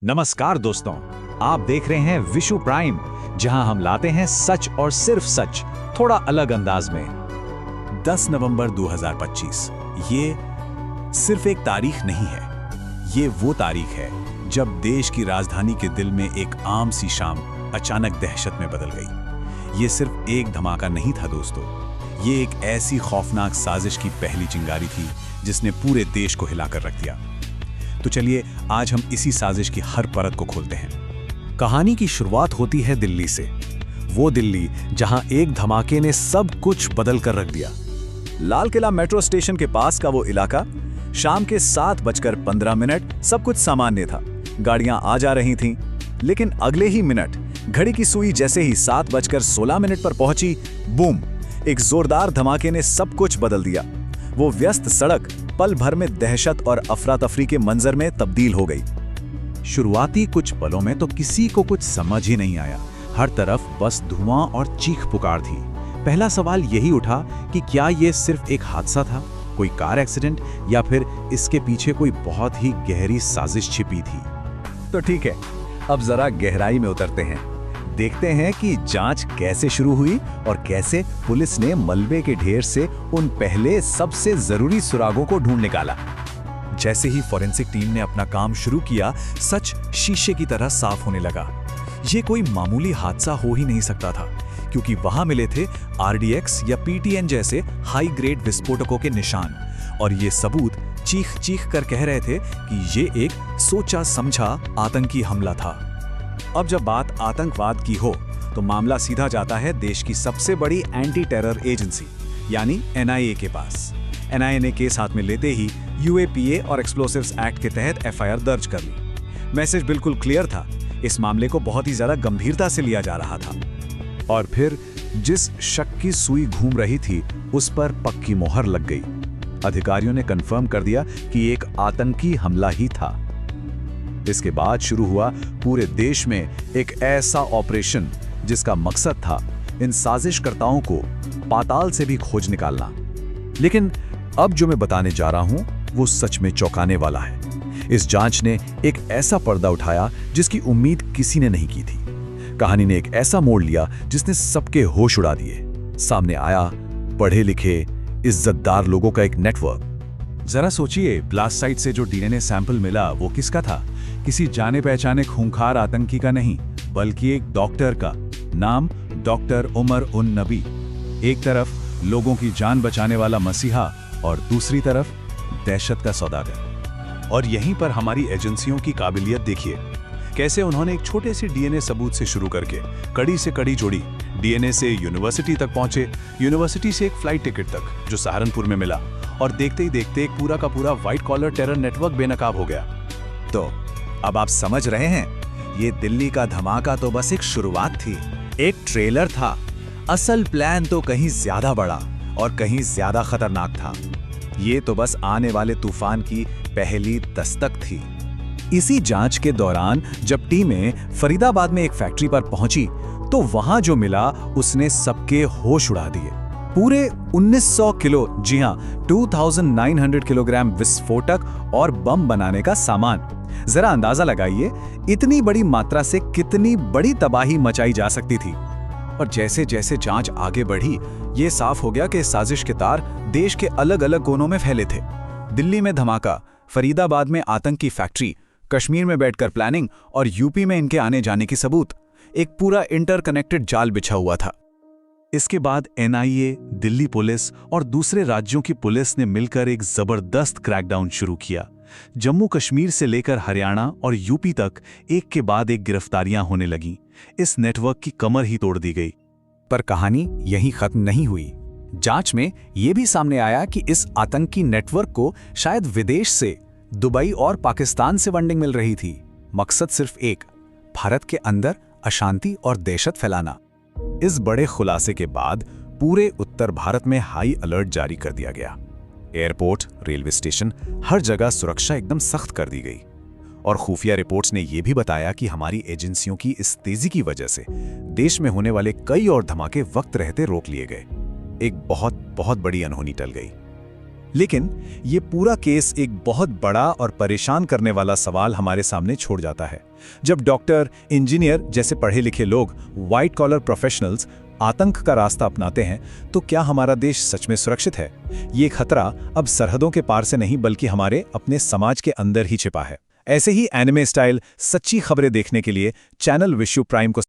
नमस्कार दोस्तों, आप देख रहे हैं विशु प्राइम, जहां हम लाते हैं सच और सिर्फ सच, थोड़ा अलग अंदाज में। 10 नवंबर 2025 ये सिर्फ एक तारीख नहीं है, ये वो तारीख है जब देश की राजधानी के दिल में एक आम सी शाम अचानक दहशत में बदल गई। ये सिर्फ एक धमाका नहीं था दोस्तों, ये एक ऐसी खौफनाक साजिश की पहली चिंगारी थी जिसने पूरे देश को हिलाकर रख दिया। तो चलिए आज हम इसी साजिश की हर परत को खोलते हैं। कहानी की शुरुआत होती है दिल्ली से, वो दिल्ली जहां एक धमाके ने सब कुछ बदल कर रख दिया। लाल किला मेट्रो स्टेशन के पास का वो इलाका, शाम के 7:15 सब कुछ सामान्य था। गाड़ियां आ जा रही थीं, लेकिन अगले ही मिनट घड़ी की सुई जैसे ही 7:16 पर पहुंची, बूम, एक जोरदार धमाके ने सब कुछ बदल दिया। वो व्यस्त सड़क पल भर में दहशत और अफरा तफरी के मंजर में तब्दील हो गई। शुरुआती कुछ पलों में तो किसी को कुछ समझ ही नहीं आया। हर तरफ बस धुआं और चीख पुकार थी। पहला सवाल यही उठा कि क्या ये सिर्फ एक हादसा था, कोई कार एक्सीडेंट, या फिर इसके पीछे कोई बहुत ही गहरी साजिश छिपी थी। तो ठीक है, अब जरा गहराई में उतरते हैं, देखते हैं कि जांच कैसे शुरू हुई और कैसे पुलिस ने मलबे के ढेर से उन पहले सबसे जरूरी सुरागों को ढूंढ निकाला। जैसे ही फॉरेंसिक टीम ने अपना काम शुरू किया, सच शीशे की तरह साफ होने लगा। ये कोई मामूली हादसा हो ही नहीं सकता था, क्योंकि वहां मिले थे RDX या PTN जैसे हाई ग्रेड विस्फोटकों के निशान, और ये सबूत चीख चीख कर कह रहे थे कि ये एक सोचा समझा आतंकी हमला था। अब जब बात आतंकवाद की हो तो मामला सीधा जाता है देश की सबसे बड़ी एंटी टेरर एजेंसी यानी NIA के पास। NIA ने केस हाथ में लेते ही UAPA और एक्सप्लोसिव्स एक्ट के तहत FIR दर्ज कर ली। मैसेज बिल्कुल क्लियर था, इस मामले को बहुत ही ज्यादा गंभीरता से लिया जा रहा था। और फिर जिस शक की सुई घूम रही थी, उस पर पक्की मोहर लग गई। अधिकारियों ने कंफर्म कर दिया कि एक आतंकी हमला ही था। इसके बाद शुरू हुआ पूरे देश में एक ऐसा ऑपरेशन जिसका मकसद था इन साजिशकर्ताओं को पाताल से भी खोज निकालना। लेकिन अब जो मैं बताने जा रहा हूं वो सच में चौंकाने वाला है। इस जांच ने एक ऐसा पर्दा उठाया जिसकी उम्मीद किसी ने नहीं की थी। कहानी ने एक ऐसा मोड़ लिया जिसने सबके होश उड़ा दिए। सामने आया पढ़े लिखे इज्जतदार लोगों का एक नेटवर्क। जरा सोचिए, ब्लास्ट साइट से जो DNA सैंपल मिला वो किसका था? किसी जाने पहचाने खूंखार आतंकी का नहीं, बल्कि एक डॉक्टर का। नाम डॉक्टर उमर उन नबी। एक तरफ लोगों की जान बचाने वाला मसीहा और दूसरी तरफ दहशत का सौदागर। और यहीं पर हमारी एजेंसियों की काबिलियत देखिए, कैसे उन्होंने एक छोटे से DNA सबूत से शुरू करके कड़ी से कड़ी जोड़ी। DNA से यूनिवर्सिटी तक पहुंचे, यूनिवर्सिटी से एक फ्लाइट टिकट तक जो सहारनपुर में मिला, और देखते ही देखते एक पूरा का पूरा व्हाइट कॉलर टेरर नेटवर्क बेनकाब हो गया। तो अब आप समझ रहे हैं, ये दिल्ली का धमाका तो बस एक शुरुआत थी, एक ट्रेलर था। असल प्लान तो कहीं ज्यादा बड़ा और कहीं ज्यादा खतरनाक था। ये तो बस आने वाले तूफान की पहली दस्तक थी। इसी जांच के दौरान जब टीमें फरीदाबाद में एक फैक्ट्री पर पहुंची, तो वहां जो मिला उसने सबके होश उड़ा दिए। पूरे 1900 किलो, जी हां, 2900 किलोग्राम विस्फोटक और बम बनाने का सामान। जरा अंदाजा लगाइए, इतनी बड़ी मात्रा से कितनी बड़ी तबाही मचाई जा सकती थी। और जैसे जैसे जांच आगे बढ़ी, ये साफ हो गया कि साजिश के तार देश के अलग अलग कोनों में फैले थे। दिल्ली में धमाका, फरीदाबाद में आतंकी फैक्ट्री, कश्मीर में बैठकर प्लानिंग और यूपी में इनके आने जाने की सबूत। एक पूरा इंटरकनेक्टेड जाल बिछा हुआ था। इसके बाद NIA, दिल्ली पुलिस और दूसरे राज्यों की पुलिस ने मिलकर एक जबरदस्त क्रैकडाउन शुरू किया। जम्मू कश्मीर से लेकर हरियाणा और यूपी तक एक के बाद एक गिरफ्तारियां होने लगीं। इस नेटवर्क की कमर ही तोड़ दी गई। पर कहानी यहीं खत्म नहीं हुई। जांच में यह भी सामने आया कि इस आतंकी नेटवर्क को शायद विदेश से, दुबई और पाकिस्तान से फंडिंग मिल रही थी। मकसद सिर्फ एक, भारत के अंदर अशांति और दहशत फैलाना। इस बड़े खुलासे के बाद पूरे उत्तर भारत में हाई अलर्ट जारी कर दिया गया। एयरपोर्ट, रेलवे स्टेशन, हर जगह सुरक्षा एकदम सख्त कर दी गई। और खुफिया रिपोर्ट्स ने यह भी बताया कि हमारी एजेंसियों की इस तेजी की वजह से देश में होने वाले कई और धमाके वक्त रहते रोक लिए गए। एक बहुत बहुत बड़ी अनहोनी टल गई। लेकिन ये पूरा केस एक बहुत बड़ा और परेशान करने वाला सवाल हमारे सामने छोड़ जाता है। जब डॉक्टर, इंजीनियर जैसे पढ़े लिखे लोग, व्हाइट कॉलर प्रोफेशनल्स आतंक का रास्ता अपनाते हैं, तो क्या हमारा देश सच में सुरक्षित है? ये खतरा अब सरहदों के पार से नहीं बल्कि हमारे अपने समाज के अंदर ही छिपा है। ऐसे ही एनिमे स्टाइल सच्ची खबरें देखने के लिए चैनल विश्व प्राइम को